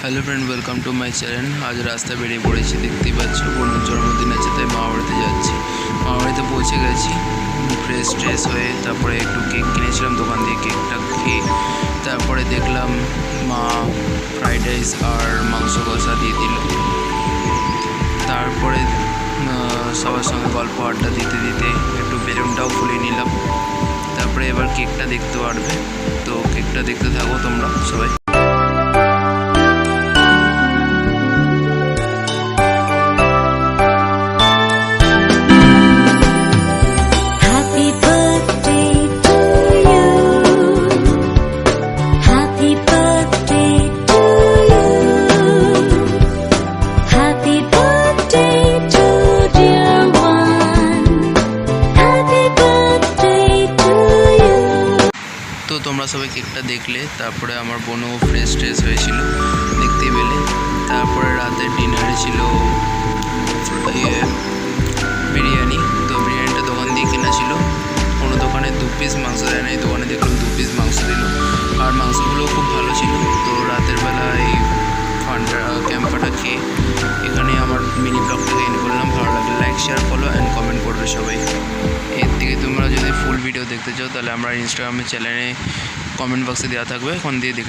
Hello friend, welcome to my channel. আজ রাস্তা বেরিয়ে পড়েছি, দেখতেই পাচ্ছ বোনের জন্মদিন আছে, তাই মামা বাড়িতে যাচ্ছি। মামা বাড়িতে পৌঁছে গেছি ফ্রেশ হয়ে। তারপরে একটু কেক কিনেছিলাম দোকান দিয়ে, কেকটা খেয়ে তারপরে দেখলাম মা ফ্রাইড রাইস আর মাংস কষা দিয়ে দিল। তারপরে সবার সঙ্গে গল্প আড্ডা দিতে দিতে একটু বেলুনটাও ফুলিয়ে নিলাম। তারপরে এবার কেকটা দেখতে পারবে, তো কেকটা দেখতে থাকো তোমরা সবাই। তো তোমরা সবাই কেকটা দেখলে, তারপরে আমার বোনও ফ্রেশ হয়েছিল দেখতেই পেলে। তারপরে রাতের ডিনারে ছিল বিরিয়ানি। তো বিরিয়ানিটা দোকান দিয়ে কেনা ছিল, কোনো দোকানে 2 পিস মাংস দেয় না, এই দোকানে দেখলাম 2 পিস মাংস দিল, আর মাংসগুলোও খুব ভালো ছিল। তো রাতের বেলা এই ক্যাম্পাটা খেয়ে এখানে আমার মিনি ব্লগটাকে এন্ড করলাম। ভালো লাগলে like, share, follow and comment করবে সবাই। এর থেকে তোমরা যদি ফুল ভিডিও দেখতে চাও তাহলে আমরা ইনস্টাগ্রামের চ্যানেলে কমেন্ট বক্সে দেওয়া থাকবে, ওখান দিয়ে দেখে